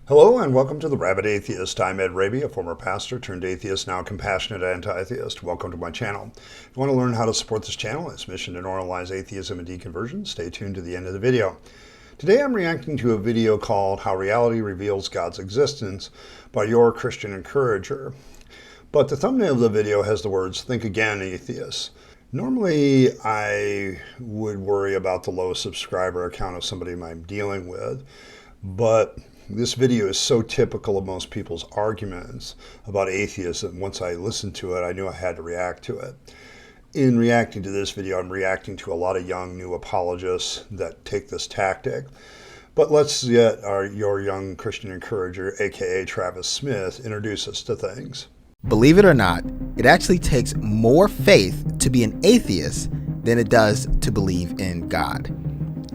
Hello and welcome to the Rabyd Atheist. I'm Ed Rabyd, a former pastor turned atheist, now compassionate anti-theist. Welcome to my channel. If you want to learn how to support this channel, its mission to normalize atheism and deconversion, stay tuned to the end of the video. Today I'm reacting to a video called How Reality Reveals God's Existence by your Christian Encourager. But the thumbnail of the video has the words, "Think Again, Atheists." Normally I would worry about the low subscriber count of somebody I'm dealing with, but this video is so typical of most people's arguments about atheism. Once I listened to it, I knew I had to react to it. In reacting to this video, I'm reacting to a lot of young, new apologists that take this tactic. But let's get your young Christian encourager, aka Travis Smith, introduce us to things. Believe it or not, it actually takes more faith to be an atheist than it does to believe in God.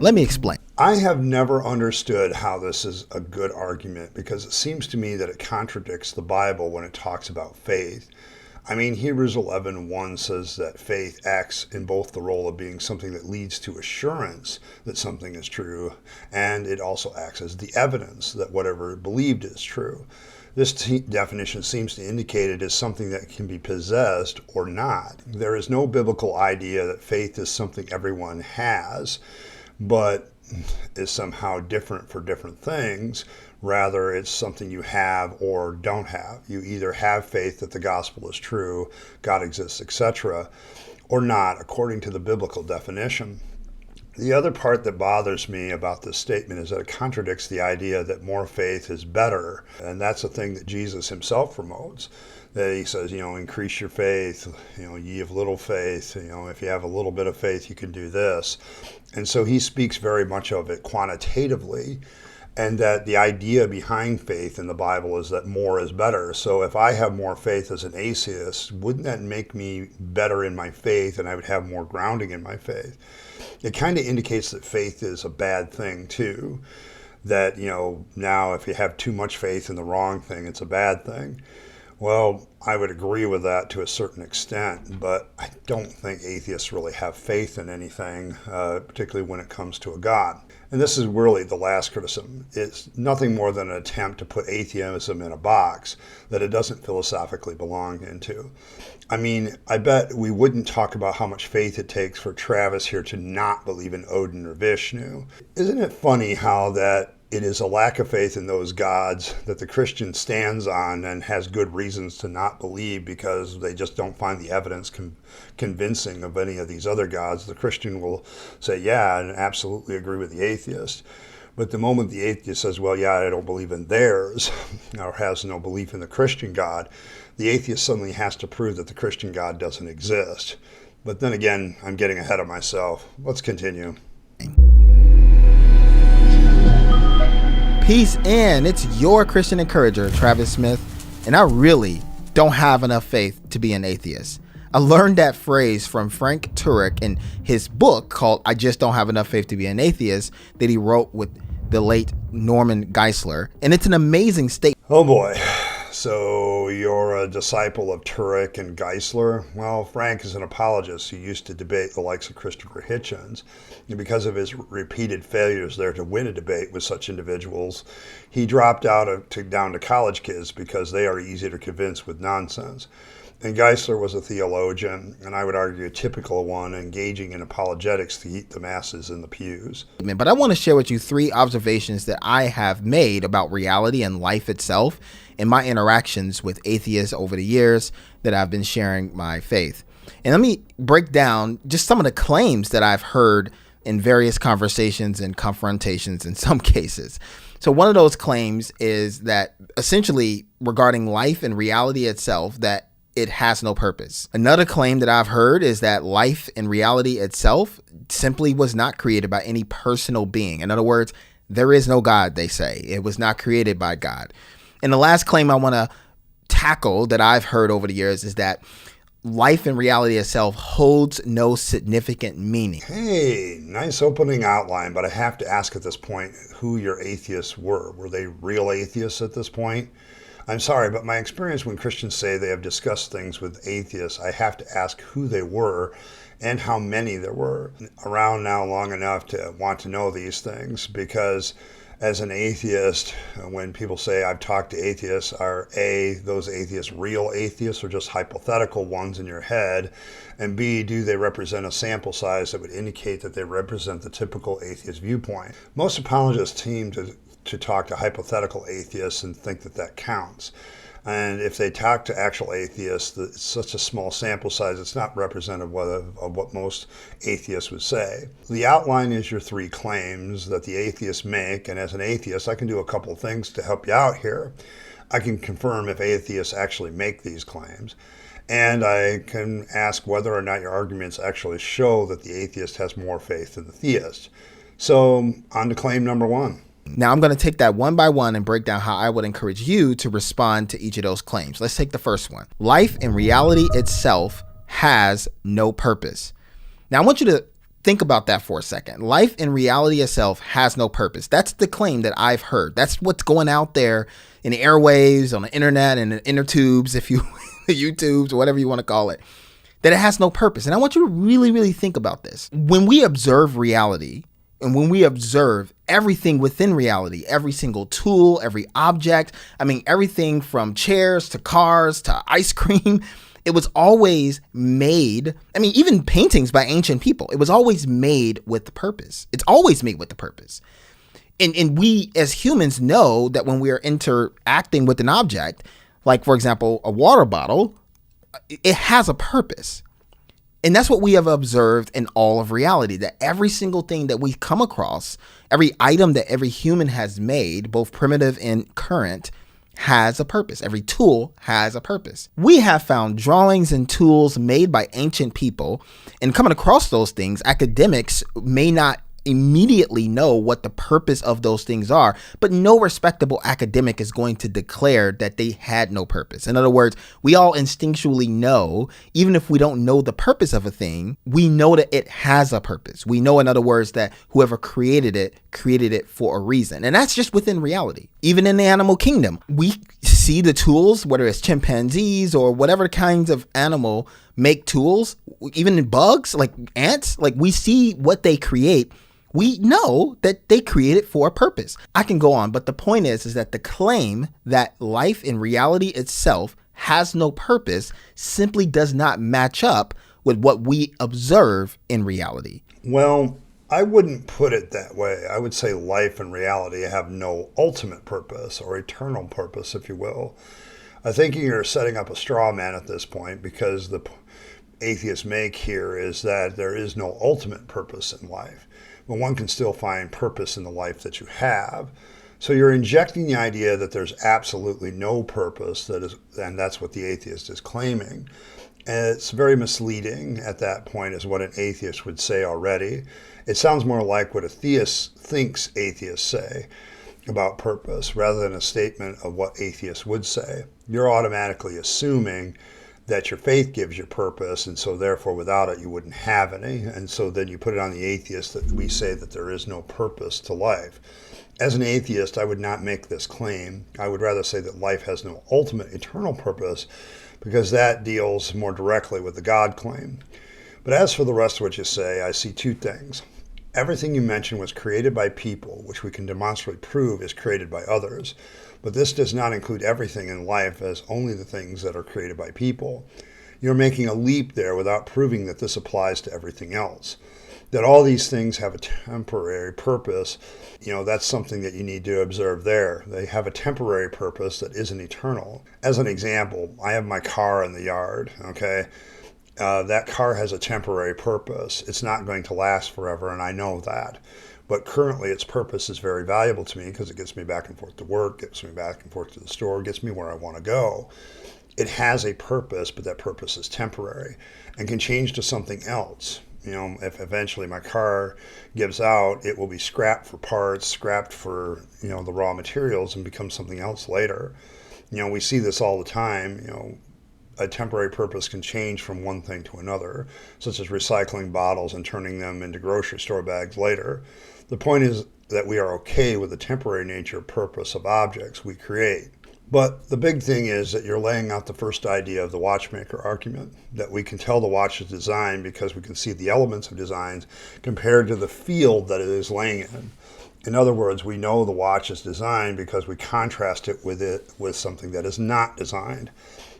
Let me explain. I have never understood how this is a good argument because it seems to me that it contradicts the Bible when it talks about faith. I mean, Hebrews 11:1 says that faith acts in both the role of being something that leads to assurance that something is true, and it also acts as the evidence that whatever believed is true. This definition seems to indicate it is something that can be possessed or not. There is no biblical idea that faith is something everyone has, but is somehow different for different things. Rather, it's something you have or don't have. You either have faith that the gospel is true, God exists, etc., or not, according to the biblical definition. The other part that bothers me about this statement is that it contradicts the idea that more faith is better. And that's a thing that Jesus himself promotes. That he says, increase your faith, ye of little faith, if you have a little bit of faith, you can do this. And so he speaks very much of it quantitatively, and that the idea behind faith in the Bible is that more is better. So if I have more faith as an atheist, wouldn't that make me better in my faith and I would have more grounding in my faith? It kind of indicates that faith is a bad thing too. That, now if you have too much faith in the wrong thing, it's a bad thing. Well, I would agree with that to a certain extent, but I don't think atheists really have faith in anything, particularly when it comes to a God. And this is really the last criticism. It's nothing more than an attempt to put atheism in a box that it doesn't philosophically belong into. I mean, I bet we wouldn't talk about how much faith it takes for Travis here to not believe in Odin or Vishnu. Isn't it funny how that it is a lack of faith in those gods that the Christian stands on and has good reasons to not believe because they just don't find the evidence convincing of any of these other gods? The Christian will say, yeah, and absolutely agree with the atheist. But the moment the atheist says, well, yeah, I don't believe in theirs, or has no belief in the Christian God, the atheist suddenly has to prove that the Christian God doesn't exist. But then again, I'm getting ahead of myself. Let's continue. Peace in. It's your Christian encourager, Travis Smith, and I really don't have enough faith to be an atheist. I learned that phrase from Frank Turek in his book called I Just Don't Have Enough Faith to Be an Atheist that he wrote with the late Norman Geisler, and it's an amazing statement. Oh boy. So you're a disciple of Turek and Geisler? Well, Frank is an apologist who used to debate the likes of Christopher Hitchens. And because of his repeated failures there to win a debate with such individuals, he dropped down to college kids because they are easy to convince with nonsense. And Geisler was a theologian, and I would argue a typical one, engaging in apologetics to keep the masses in the pews. But I want to share with you 3 observations that I have made about reality and life itself in my interactions with atheists over the years that I've been sharing my faith. And let me break down just some of the claims that I've heard in various conversations and confrontations in some cases. So one of those claims is that essentially regarding life and reality itself, that it has no purpose. Another claim that I've heard is that life and reality itself simply was not created by any personal being. In other words, there is no God, they say. It was not created by God. And the last claim I want to tackle that I've heard over the years is that life and reality itself holds no significant meaning. Hey, nice opening outline, but I have to ask at this point who your atheists were. Were they real atheists at this point? I'm sorry, but my experience when Christians say they have discussed things with atheists, I have to ask who they were and how many there were. Around now long enough to want to know these things, because As an atheist, when people say I've talked to atheists, are A, those atheists real atheists or just hypothetical ones in your head? And B, do they represent a sample size that would indicate that they represent the typical atheist viewpoint? Most apologists seem to talk to hypothetical atheists and think that that counts. And if they talk to actual atheists, it's such a small sample size, it's not representative of what most atheists would say. The outline is your three claims that the atheists make, and as an atheist, I can do a couple of things to help you out here. I can confirm if atheists actually make these claims, and I can ask whether or not your arguments actually show that the atheist has more faith than the theist. So, on to claim number one. Now, I'm going to take that one by one and break down how I would encourage you to respond to each of those claims. Let's take the first one. Life in reality itself has no purpose. Now, I want you to think about that for a second. Life in reality itself has no purpose. That's the claim that I've heard. That's what's going out there in the airwaves, on the internet, and the inner tubes, if you, YouTubes, or whatever you want to call it, that it has no purpose. And I want you to really, really think about this. When we observe reality, and when we observe everything within reality, every single tool, every object, everything from chairs to cars to ice cream, it was always made. Even paintings by ancient people, it was always made with the purpose. It's always made with the purpose. And we as humans know that when we are interacting with an object, like for example, a water bottle, it has a purpose. And that's what we have observed in all of reality, that every single thing that we come across, every item that every human has made, both primitive and current, has a purpose. Every tool has a purpose. We have found drawings and tools made by ancient people, and coming across those things, academics may not immediately know what the purpose of those things are, but no respectable academic is going to declare that they had no purpose. In other words, we all instinctually know, even if we don't know the purpose of a thing, we know that it has a purpose. We know, in other words, that whoever created it for a reason. And that's just within reality. Even in the animal kingdom, we see the tools, whether it's chimpanzees or whatever kinds of animal make tools, even in bugs, like ants, like we see what they create. We know that they create it for a purpose. I can go on, but the point is that the claim that life in reality itself has no purpose simply does not match up with what we observe in reality. Well, I wouldn't put it that way. I would say life and reality have no ultimate purpose or eternal purpose, if you will. I think you're setting up a straw man at this point, because the atheists make here is that there is no ultimate purpose in life, but one can still find purpose in the life that you have. So you're injecting the idea that there's absolutely no purpose, and that's what the atheist is claiming. And it's very misleading at that point, is what an atheist would say already. It sounds more like what a theist thinks atheists say about purpose, rather than a statement of what atheists would say. You're automatically assuming that your faith gives you purpose, and so therefore without it you wouldn't have any. And so then you put it on the atheist that we say that there is no purpose to life. As an atheist, I would not make this claim. I would rather say that life has no ultimate eternal purpose, because that deals more directly with the God claim. But as for the rest of what you say, I see two things. Everything you mentioned was created by people, which we can demonstrably prove is created by others. But this does not include everything in life, as only the things that are created by people. You're making a leap there without proving that this applies to everything else. That all these things have a temporary purpose, that's something that you need to observe there. They have a temporary purpose that isn't eternal. As an example, I have my car in the yard, okay? That car has a temporary purpose. It's not going to last forever, and I know that. But currently its purpose is very valuable to me, because it gets me back and forth to work, gets me back and forth to the store, gets me where I want to go. It has a purpose, but that purpose is temporary and can change to something else. If eventually my car gives out, it will be scrapped for parts, scrapped for, the raw materials, and become something else later. We see this all the time. A temporary purpose can change from one thing to another, such as recycling bottles and turning them into grocery store bags later. The point is that we are okay with the temporary nature purpose of objects we create. But the big thing is that you're laying out the first idea of the watchmaker argument, that we can tell the watch is designed because we can see the elements of designs compared to the field that it is laying in. In other words, we know the watch is designed because we contrast it with something that is not designed.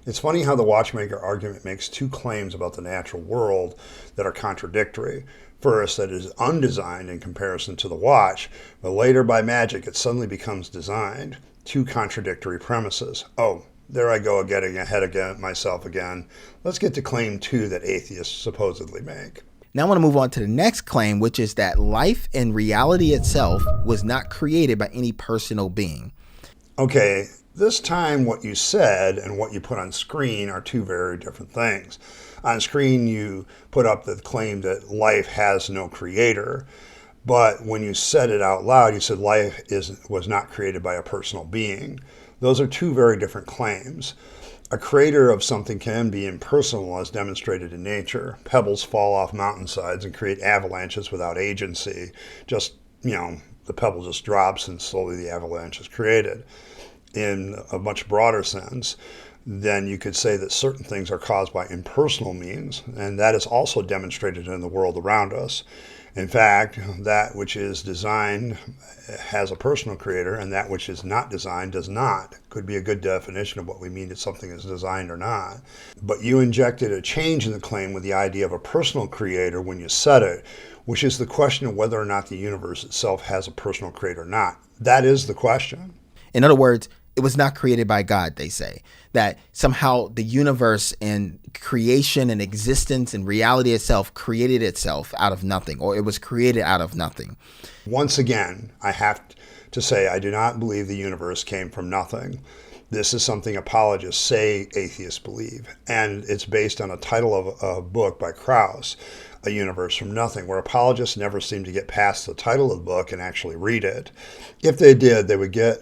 It's funny how the watchmaker argument makes two claims about the natural world that are contradictory. First, that it is undesigned in comparison to the watch, but later by magic it suddenly becomes designed. Two contradictory premises. Oh, there I go getting ahead of myself again. Let's get to claim 2 that atheists supposedly make. Now I want to move on to the next claim, which is that life and reality itself was not created by any personal being. Okay, this time what you said and what you put on screen are two very different things. On screen you put up the claim that life has no creator, but when you said it out loud, you said life was not created by a personal being. Those are two very different claims. A creator of something can be impersonal, as demonstrated in nature. Pebbles fall off mountainsides and create avalanches without agency. The pebble just drops and slowly the avalanche is created. In a much broader sense, then you could say that certain things are caused by impersonal means, and that is also demonstrated in the world around us. In fact, that which is designed has a personal creator, and that which is not designed does not. Could be a good definition of what we mean that something is designed or not. But you injected a change in the claim with the idea of a personal creator when you said it, which is the question of whether or not the universe itself has a personal creator or not. That is the question. In other words, it was not created by God, they say. That somehow the universe and creation and existence and reality itself created itself out of nothing, or it was created out of nothing. Once again, I have to say I do not believe the universe came from nothing. This is something apologists say atheists believe, and it's based on a title of a book by Krauss, A Universe from Nothing, where apologists never seem to get past the title of the book and actually read it. If they did, they would get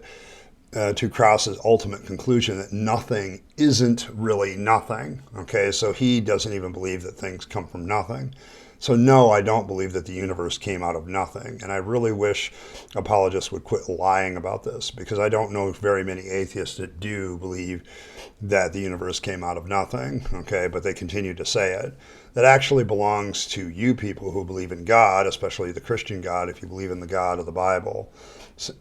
to Krauss's ultimate conclusion that nothing isn't really nothing. Okay, so he doesn't even believe that things come from nothing. So no, I don't believe that the universe came out of nothing. And I really wish apologists would quit lying about this, because I don't know very many atheists that do believe that the universe came out of nothing, okay, but they continue to say it. That actually belongs to you people who believe in God, especially the Christian God, if you believe in the God of the Bible,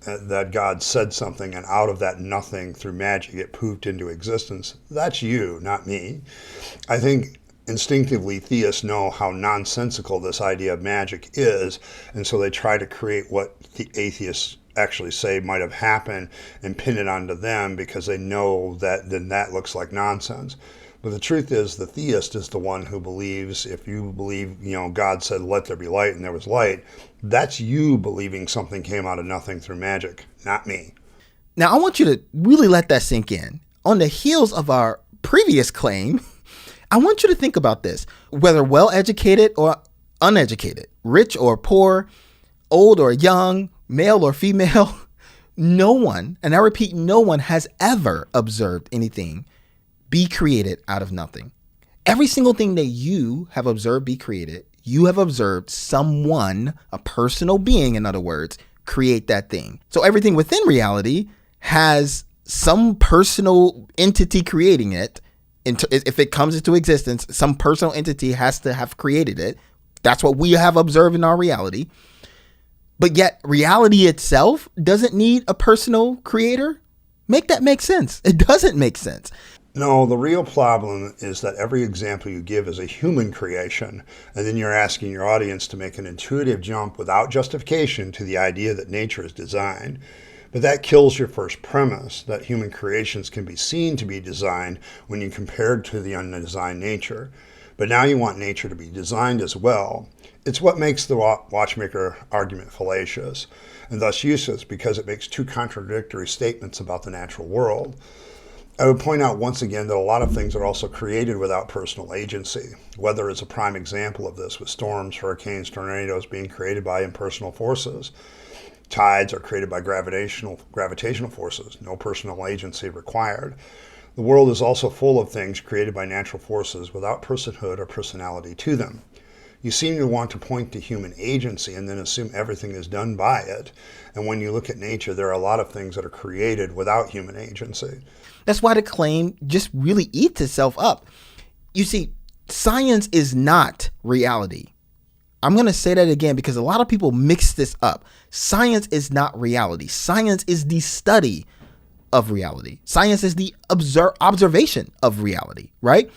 that God said something and out of that nothing through magic it poofed into existence. That's you, not me. I think instinctively theists know how nonsensical this idea of magic is, and so they try to create what the atheists actually say might have happened and pin it onto them because they know that then that looks like nonsense. But the truth is the theist is the one who believes, if you believe, God said, let there be light, and there was light, that's you believing something came out of nothing through magic, not me. Now, I want you to really let that sink in. On the heels of our previous claim, I want you to think about this. Whether well-educated or uneducated, rich or poor, old or young, male or female, no one, and I repeat, no one has ever observed anything be created out of nothing. Every single thing that you have observed be created, you have observed someone, a personal being, in other words, create that thing. So everything within reality has some personal entity creating it. If it comes into existence, some personal entity has to have created it. That's what we have observed in our reality. But yet reality itself doesn't need a personal creator. Make that make sense. It doesn't make sense. No, the real problem is that every example you give is a human creation, and then you're asking your audience to make an intuitive jump without justification to the idea that nature is designed. But that kills your first premise, that human creations can be seen to be designed when you compare it to the undesigned nature. But now you want nature to be designed as well. It's what makes the watchmaker argument fallacious, and thus useless, because it makes two contradictory statements about the natural world. I would point out once again that a lot of things are also created without personal agency. Weather is a prime example of this, with storms, hurricanes, tornadoes being created by impersonal forces. Tides are created by gravitational forces, no personal agency required. The world is also full of things created by natural forces without personhood or personality to them. You seem to want to point to human agency and then assume everything is done by it. And when you look at nature, there are a lot of things that are created without human agency. That's why the claim just really eats itself up. You see, science is not reality. I'm going to say that again because a lot of people mix this up. Science is not reality. Science is the study of reality. Science is the observation of reality, right?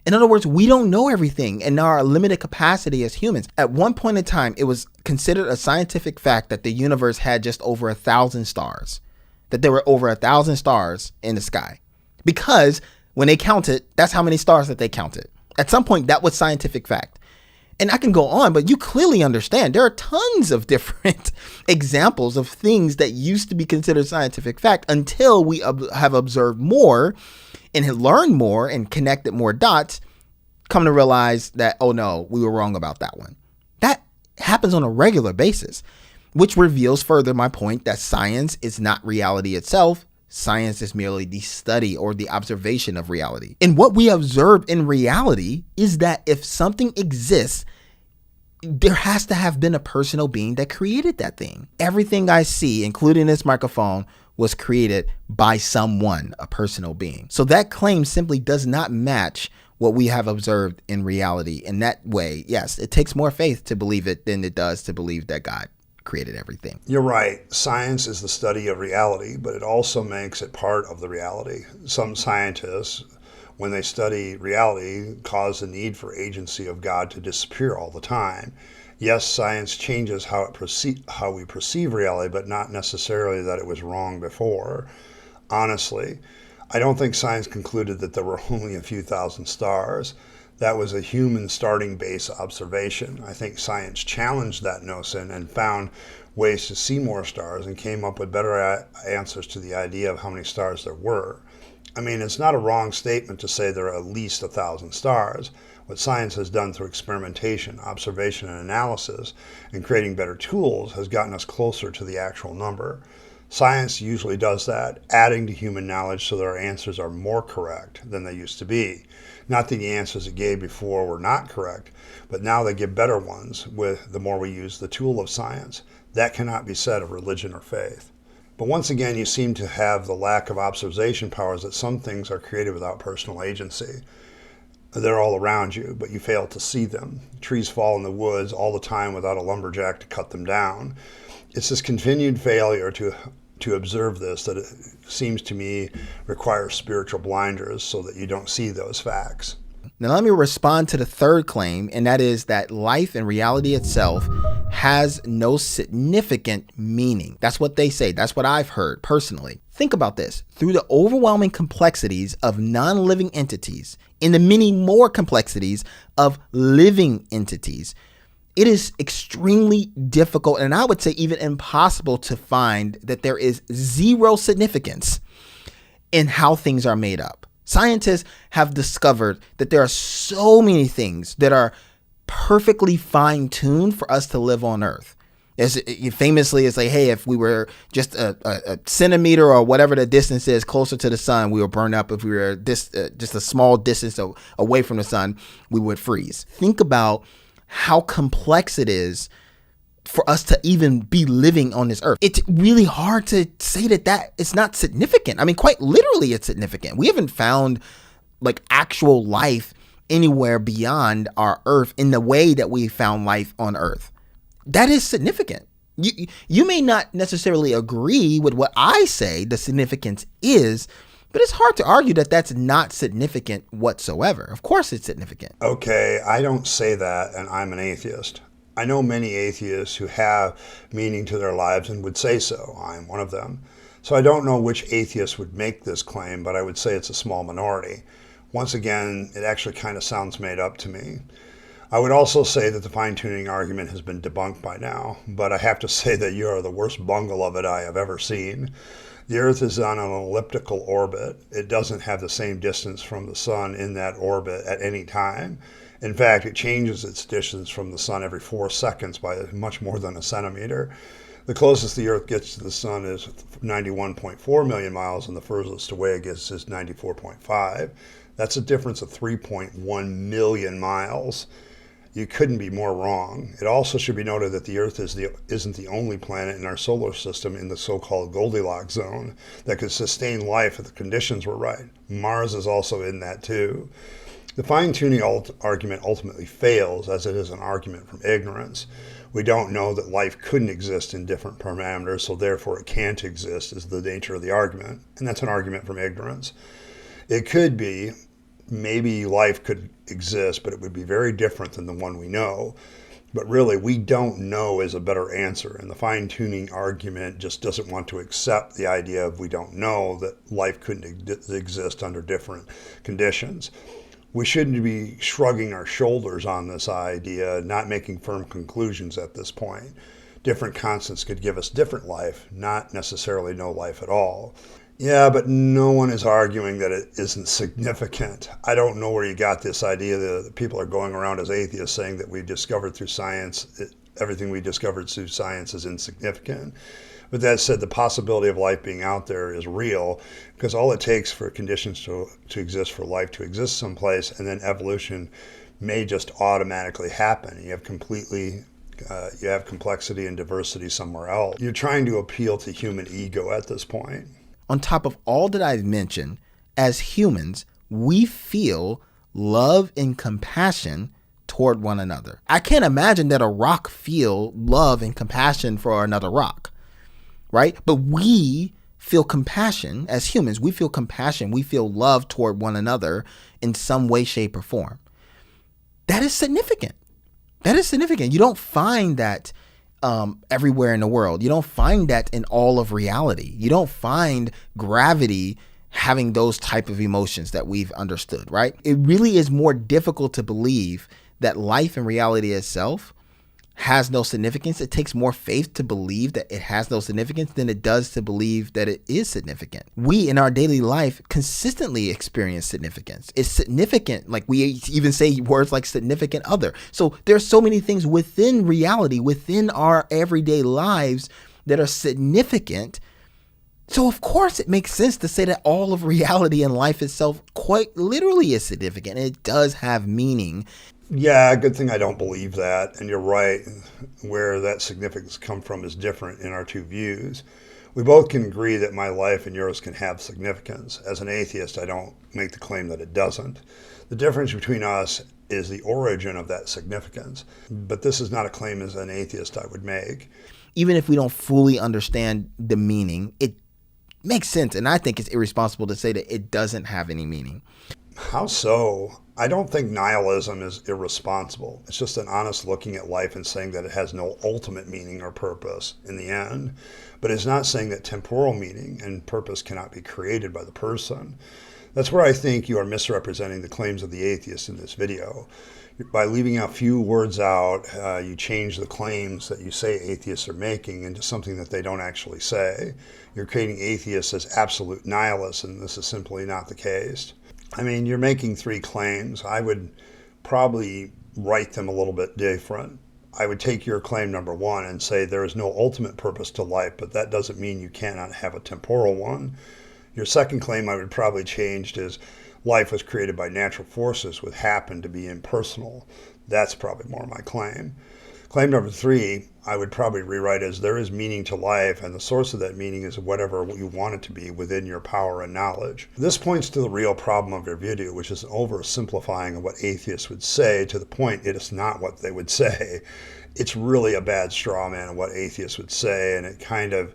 In other words, we don't know everything in our limited capacity as humans. At one point in time, it was considered a scientific fact that the universe had just over 1,000 stars, that there were over 1,000 stars in the sky. Because when they counted, that's how many stars that they counted. At some point, that was scientific fact. And I can go on, but you clearly understand there are tons of different examples of things that used to be considered scientific fact until we have observed more and have learned more and connected more dots, come to realize that, oh no, we were wrong about that one. That happens on a regular basis, which reveals further my point that science is not reality itself. Science is merely the study or the observation of reality. And what we observe in reality is that if something exists, there has to have been a personal being that created that thing. Everything I see, including this microphone, was created by someone, a personal being. So that claim simply does not match what we have observed in reality. In that way, yes, it takes more faith to believe it than it does to believe that God created everything. You're right. Science is the study of reality, but it also makes it part of the reality. Some scientists, when they study reality, cause the need for agency of God to disappear all the time. Yes, science changes how we perceive reality, but not necessarily that it was wrong before. Honestly, I don't think science concluded that there were only a few thousand stars. That was a human starting base observation. I think science challenged that notion and found ways to see more stars and came up with better answers to the idea of how many stars there were. I mean, it's not a wrong statement to say there are at least 1,000 stars. What science has done through experimentation, observation, and analysis, and creating better tools has gotten us closer to the actual number. Science usually does that, adding to human knowledge so that our answers are more correct than they used to be. Not that the answers it gave before were not correct, but now they give better ones with the more we use the tool of science. That cannot be said of religion or faith. But once again, you seem to have the lack of observation powers that some things are created without personal agency. They're all around you, but you fail to see them. Trees fall in the woods all the time without a lumberjack to cut them down. It's this continued failure to observe this that it seems to me requires spiritual blinders so that you don't see those facts. Now let me respond to the third claim, and that is that life and reality itself has no significant meaning. That's what they say. That's what I've heard personally. Think about this. Through the overwhelming complexities of non-living entities and the many more complexities of living entities, it is extremely difficult, and I would say even impossible, to find that there is zero significance in how things are made up. Scientists have discovered that there are so many things that are perfectly fine-tuned for us to live on Earth. Famously, it's like, hey, if we were just a centimeter or whatever the distance is closer to the sun, we would burn up. If we were just a small distance away from the sun, we would freeze. Think about how complex it is for us to even be living on this earth. It's really hard to say that it's not significant. I mean, quite literally, it's significant. We haven't found like actual life anywhere beyond our earth in the way that we found life on earth. That is significant. You may not necessarily agree with what I say the significance is, but it's hard to argue that that's not significant whatsoever. Of course it's significant. Okay, I don't say that, and I'm an atheist. I know many atheists who have meaning to their lives and would say so. I'm one of them. So I don't know which atheist would make this claim, but I would say it's a small minority. Once again, it actually kind of sounds made up to me. I would also say that the fine-tuning argument has been debunked by now, but I have to say that you are the worst bungle of it I have ever seen. The Earth is on an elliptical orbit. It doesn't have the same distance from the sun in that orbit at any time. In fact, it changes its distance from the sun every 4 seconds by much more than a centimeter. The closest the Earth gets to the sun is 91.4 million miles, and the furthest away it gets is 94.5. That's a difference of 3.1 million miles. You couldn't be more wrong. It also should be noted that the Earth isn't the only planet in our solar system in the so-called Goldilocks zone that could sustain life if the conditions were right. Mars is also in that too. The fine-tuning argument ultimately fails, as it is an argument from ignorance. We don't know that life couldn't exist in different parameters, so therefore it can't exist, is the nature of the argument. And that's an argument from ignorance. It could be, maybe life could exist, but it would be very different than the one we know. But really, we don't know is a better answer. And the fine-tuning argument just doesn't want to accept the idea of we don't know, that life couldn't exist under different conditions. We shouldn't be shrugging our shoulders on this idea, not making firm conclusions at this point. Different constants could give us different life, not necessarily no life at all. Yeah, but no one is arguing that it isn't significant. I don't know where you got this idea that people are going around as atheists saying that we discovered through science, everything we discovered through science is insignificant. But that said, the possibility of life being out there is real, because all it takes for conditions to exist, for life to exist someplace, and then evolution may just automatically happen. You have complexity and diversity somewhere else. You're trying to appeal to human ego at this point. On top of all that I've mentioned, as humans, we feel love and compassion toward one another. I can't imagine that a rock feel love and compassion for another rock, right? But we feel compassion as humans. We feel compassion. We feel love toward one another in some way, shape, or form. That is significant. That is significant. You don't find that everywhere in the world. You don't find that in all of reality. You don't find gravity having those type of emotions that we've understood, right? It really is more difficult to believe that life and reality itself has no significance. It takes more faith to believe that it has no significance than it does to believe that it is significant. We in our daily life consistently experience significance. It's significant. Like we even say words like significant other. So there's so many things within reality, within our everyday lives that are significant. So of course it makes sense to say that all of reality and life itself quite literally is significant. And it does have meaning. Yeah, good thing I don't believe that. And you're right, where that significance comes from is different in our two views. We both can agree that my life and yours can have significance. As an atheist, I don't make the claim that it doesn't. The difference between us is the origin of that significance. But this is not a claim as an atheist I would make. Even if we don't fully understand the meaning, it makes sense. And I think it's irresponsible to say that it doesn't have any meaning. How so? I don't think nihilism is irresponsible. It's just an honest looking at life and saying that it has no ultimate meaning or purpose in the end. But it's not saying that temporal meaning and purpose cannot be created by the person. That's where I think you are misrepresenting the claims of the atheist in this video. By leaving a few words out, you change the claims that you say atheists are making into something that they don't actually say. You're creating atheists as absolute nihilists, and this is simply not the case. I mean, you're making three claims. I would probably write them a little bit different. I would take your claim number one and say there is no ultimate purpose to life, but that doesn't mean you cannot have a temporal one. Your second claim I would probably change is life was created by natural forces which happen to be impersonal. That's probably more my claim. Claim number three, I would probably rewrite as there is meaning to life, and the source of that meaning is whatever you want it to be within your power and knowledge. This points to the real problem of your video, which is an oversimplifying of what atheists would say to the point it is not what they would say. It's really a bad straw man of what atheists would say, and it kind of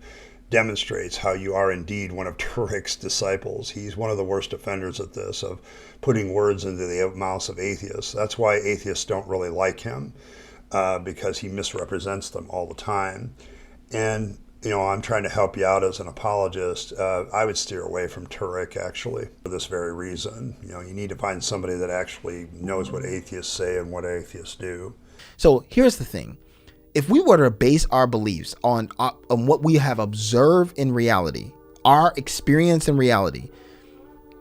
demonstrates how you are indeed one of Turek's disciples. He's one of the worst offenders at this, of putting words into the mouths of atheists. That's why atheists don't really like him. Because he misrepresents them all the time. And, I'm trying to help you out as an apologist. I would steer away from Turek, actually, for this very reason. You need to find somebody that actually knows what atheists say and what atheists do. So here's the thing. If we were to base our beliefs on what we have observed in reality, our experience in reality,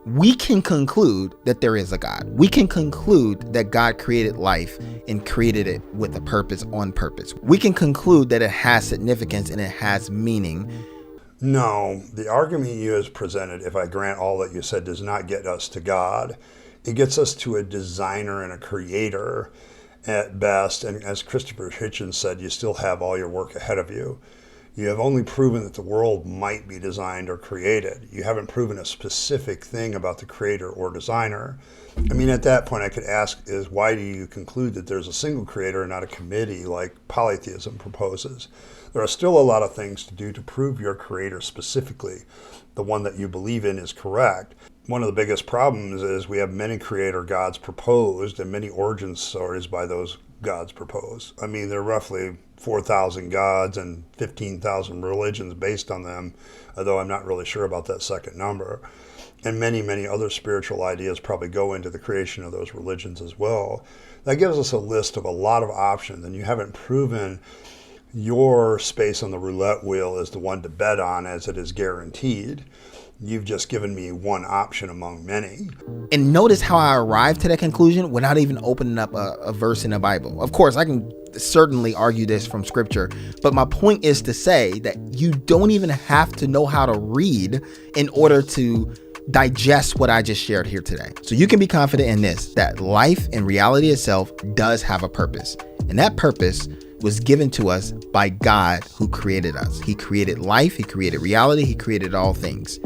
we can conclude that there is a God. We can conclude that God created life and created it with a purpose, on purpose. We can conclude that it has significance and it has meaning. No, the argument you have presented, if I grant all that you said, does not get us to God. It gets us to a designer and a creator at best. And as Christopher Hitchens said, you still have all your work ahead of you. You have only proven that the world might be designed or created. You haven't proven a specific thing about the creator or designer. I mean, at that point, I could ask is why do you conclude that there's a single creator and not a committee like polytheism proposes? There are still a lot of things to do to prove your creator specifically, the one that you believe in, is correct. One of the biggest problems is we have many creator gods proposed and many origin stories by those gods proposed. I mean, there are roughly 4,000 gods and 15,000 religions based on them, although I'm not really sure about that second number. And many, many other spiritual ideas probably go into the creation of those religions as well. That gives us a list of a lot of options, and you haven't proven your space on the roulette wheel is the one to bet on as it is guaranteed. You've just given me one option among many. And notice how I arrived to that conclusion without even opening up a verse in the Bible. Of course, I can certainly argue this from scripture, but my point is to say that you don't even have to know how to read in order to digest what I just shared here today. So you can be confident in this, that life and reality itself does have a purpose. And that purpose was given to us by God who created us. He created life, he created reality, he created all things.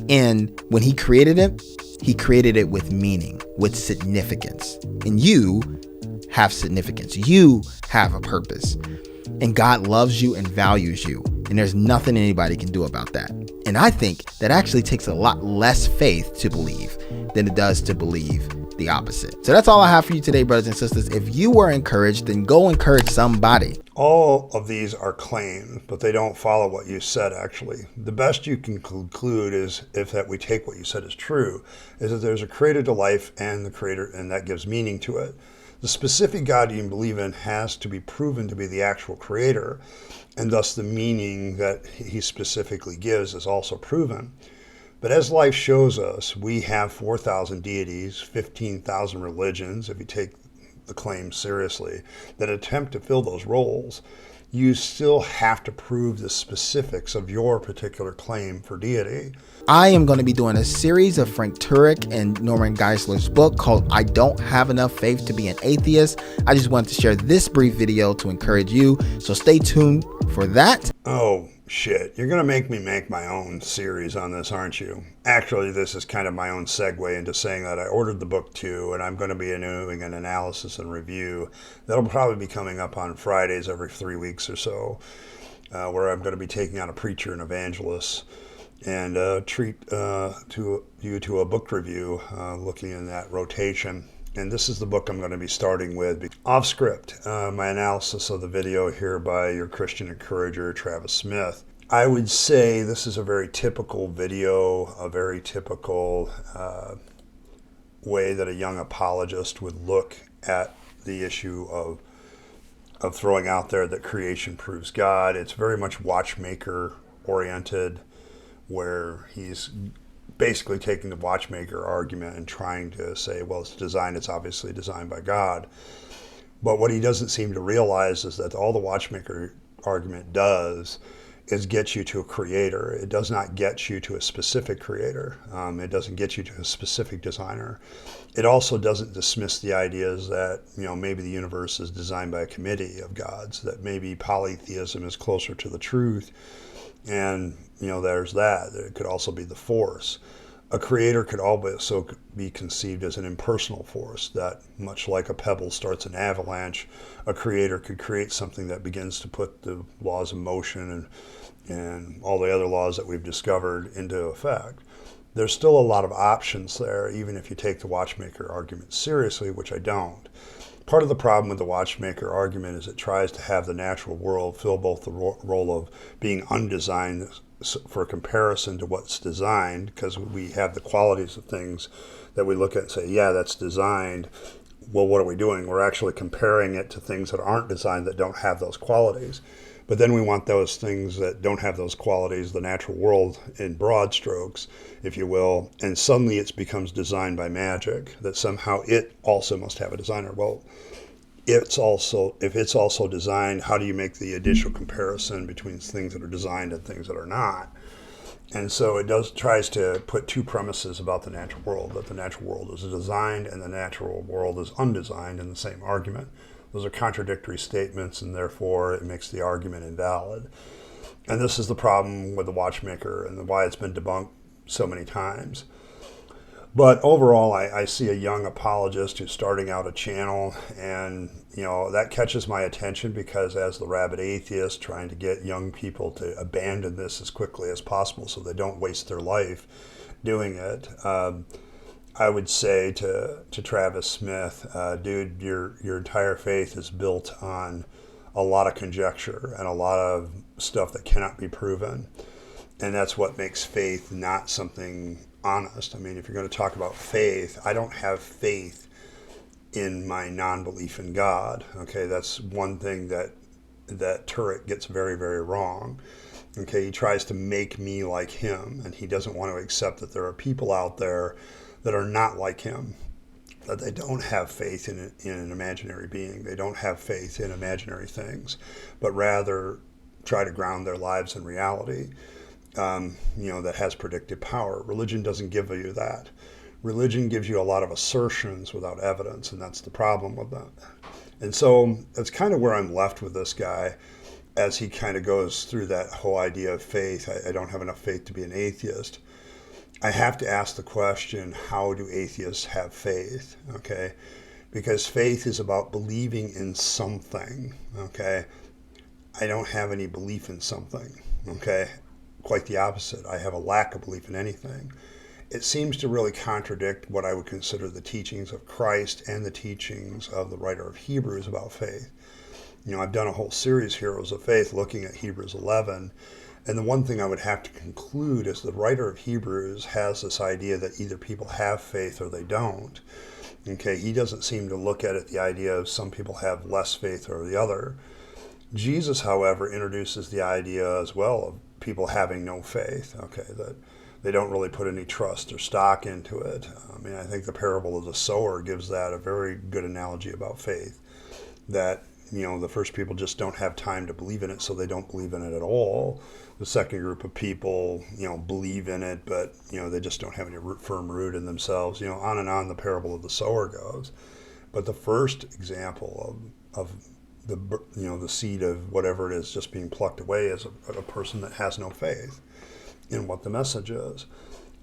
And when he created it with meaning, with significance. And you have significance. You have a purpose. And God loves you and values you. And there's nothing anybody can do about that. And I think that actually takes a lot less faith to believe than it does to believe the opposite. So that's all I have for you today, brothers and sisters. If you were encouraged, then go encourage somebody. All of these are claims, but they don't follow what you said, actually. The best you can conclude is, if that we take what you said as true, is that there's a creator to life and the creator, and that gives meaning to it. The specific God you believe in has to be proven to be the actual creator, and thus the meaning that he specifically gives is also proven. But as life shows us, we have 4,000 deities, 15,000 religions, if you take the claim seriously, that attempt to fill those roles. You still have to prove the specifics of your particular claim for deity. I am going to be doing a series of Frank Turek and Norman Geisler's book called I Don't Have Enough Faith to Be an Atheist. I just wanted to share this brief video to encourage you, so stay tuned for that. Oh, shit. You're going to make me make my own series on this, aren't you? Actually, this is kind of my own segue into saying that I ordered the book too, and I'm going to be doing an analysis and review that'll probably be coming up on Fridays every 3 weeks or so, where I'm going to be taking on a preacher and evangelist and treat you to a book review looking in that rotation. And this is the book I'm going to be starting with. Off script, my analysis of the video here by your Christian encourager, Travis Smith. I would say this is a very typical video, a very typical way that a young apologist would look at the issue of throwing out there that creation proves God. It's very much watchmaker oriented, where he's basically taking the watchmaker argument and trying to say, well, it's obviously designed by God. But what he doesn't seem to realize is that all the watchmaker argument does is get you to a creator. It does not get you to a specific creator. It doesn't get you to a specific designer. It also doesn't dismiss the ideas that, maybe the universe is designed by a committee of gods, that maybe polytheism is closer to the truth. And, there's that. It could also be the force. A creator could also be conceived as an impersonal force, that much like a pebble starts an avalanche, a creator could create something that begins to put the laws of motion and all the other laws that we've discovered into effect. There's still a lot of options there, even if you take the watchmaker argument seriously, which I don't. Part of the problem with the watchmaker argument is it tries to have the natural world fill both the role of being undesigned for comparison to what's designed, because we have the qualities of things that we look at and say, yeah, that's designed. Well, what are we doing? We're actually comparing it to things that aren't designed, that don't have those qualities. But then we want those things that don't have those qualities, the natural world in broad strokes, if you will, and suddenly it becomes designed by magic, that somehow it also must have a designer. Well, if it's also designed, how do you make the additional comparison between things that are designed and things that are not? And so it tries to put two premises about the natural world, that the natural world is designed and the natural world is undesigned in the same argument. Those are contradictory statements, and therefore it makes the argument invalid. And this is the problem with the watchmaker and why it's been debunked so many times. But overall, I see a young apologist who's starting out a channel, and that catches my attention because as the rabid atheist, trying to get young people to abandon this as quickly as possible so they don't waste their life doing it. I would say to Travis Smith, dude, your entire faith is built on a lot of conjecture and a lot of stuff that cannot be proven. And that's what makes faith not something honest. I mean, if you're going to talk about faith, I don't have faith in my non-belief in God. Okay, that's one thing that Turek gets very, very wrong. Okay, he tries to make me like him, and he doesn't want to accept that there are people out there that are not like him, that they don't have faith in an imaginary being. They don't have faith in imaginary things, but rather try to ground their lives in reality. That has predictive power. Religion doesn't give you that. Religion gives you a lot of assertions without evidence, and that's the problem with that. And so that's kind of where I'm left with this guy as he kind of goes through that whole idea of faith. I don't have enough faith to be an atheist. I have to ask the question, how do atheists have faith? Okay, because faith is about believing in something. Okay, I don't have any belief in something. Okay, quite the opposite. I have a lack of belief in anything. It seems to really contradict what I would consider the teachings of Christ and the teachings of the writer of Hebrews about faith. I've done a whole series, Heroes of Faith, looking at Hebrews 11. And the one thing I would have to conclude is the writer of Hebrews has this idea that either people have faith or they don't. Okay, he doesn't seem to look at it the idea of some people have less faith or the other. Jesus, however, introduces the idea as well of people having no faith, okay, that they don't really put any trust or stock into it. I mean, I think the parable of the sower gives that a very good analogy about faith, that, the first people just don't have time to believe in it, so they don't believe in it at all. The second group of people, believe in it, but, they just don't have any firm root in themselves. On and on the parable of the sower goes. But the first example of the seed of whatever it is just being plucked away is a person that has no faith in what the message is.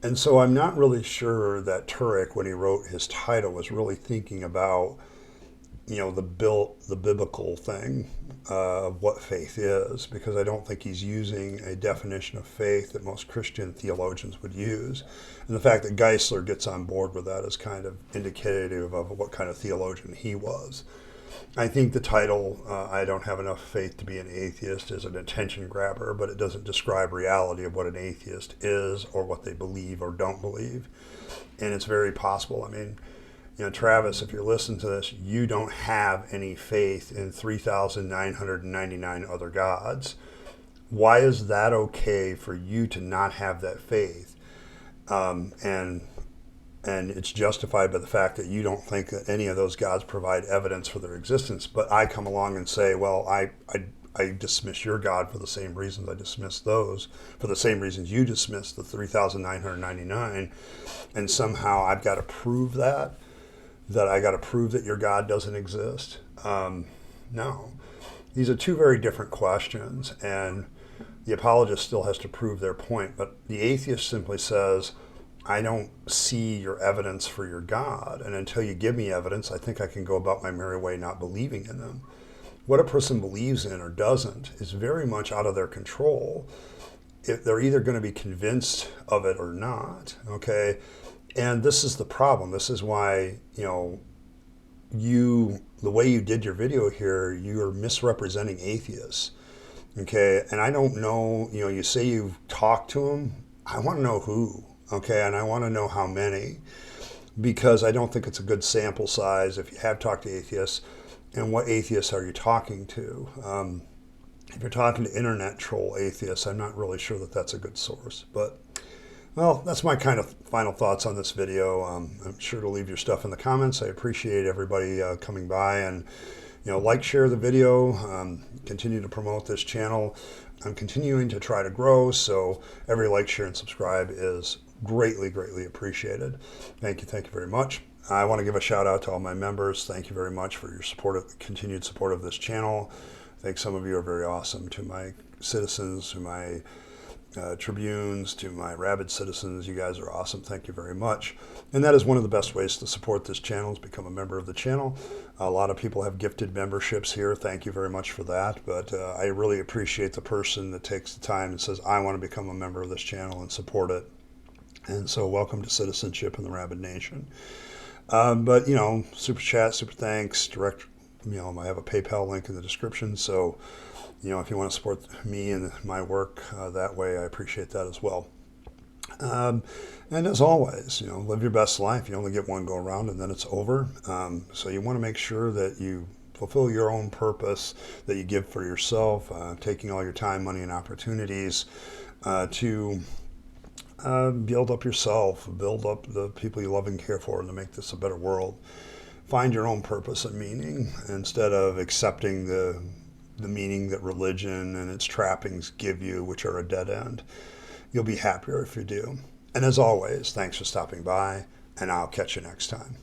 And so I'm not really sure that Turek, when he wrote his title, was really thinking about the biblical thing of what faith is, because I don't think he's using a definition of faith that most Christian theologians would use. And the fact that Geisler gets on board with that is kind of indicative of what kind of theologian he was. I think the title, I don't have enough faith to be an atheist, is an attention grabber, but it doesn't describe reality of what an atheist is or what they believe or don't believe. And it's very possible. I mean, Travis, if you're listening to this, you don't have any faith in 3,999 other gods. Why is that okay for you to not have that faith? And it's justified by the fact that you don't think that any of those gods provide evidence for their existence. But I come along and say, well, I dismiss your God for the same reasons I dismiss those, for the same reasons you dismiss the 3,999. And somehow I've got to prove that I got to prove that your God doesn't exist. No. These are two very different questions, and the apologist still has to prove their point. But the atheist simply says, I don't see your evidence for your God, and until you give me evidence, I think I can go about my merry way not believing in them. What a person believes in or doesn't is very much out of their control. They're either going to be convinced of it or not, okay? And this is the problem. This is why, the way you did your video here, you're misrepresenting atheists, okay? And I don't know, you say you've talked to them. I want to know who, okay? And I want to know how many, because I don't think it's a good sample size if you have talked to atheists. And what atheists are you talking to? If you're talking to internet troll atheists, I'm not really sure that that's a good source. But, well, that's my kind of final thoughts on this video. I'm sure to leave your stuff in the comments. I appreciate everybody coming by, and like, share the video, continue to promote this channel. I'm continuing to try to grow, so every like, share, and subscribe is greatly, greatly appreciated. Thank you very much. I want to give a shout out to all my members. Thank you very much for your continued support of this channel. I think some of you are very awesome to my citizens, to my Tribunes, to my Rabyd citizens. You guys are awesome. Thank you very much. And that is one of the best ways to support this channel, is become a member of the channel. A lot of people have gifted memberships here. Thank you very much for that. But I really appreciate the person that takes the time and says, I want to become a member of this channel and support it. And so welcome to citizenship in the Rabyd Nation. But, you know, super chat, super thanks, direct, you know, I have a PayPal link in the description. So, you know, if you want to support me and my work that way, I appreciate that as well. And as always, you know, live your best life. You only get one go around and then it's over. So you want to make sure that you fulfill your own purpose, that you give for yourself, taking all your time, money, and opportunities to build up yourself, build up the people you love and care for, and to make this a better world. Find your own purpose and meaning instead of accepting the meaning that religion and its trappings give you, which are a dead end. You'll be happier if you do. And as always, thanks for stopping by, and I'll catch you next time.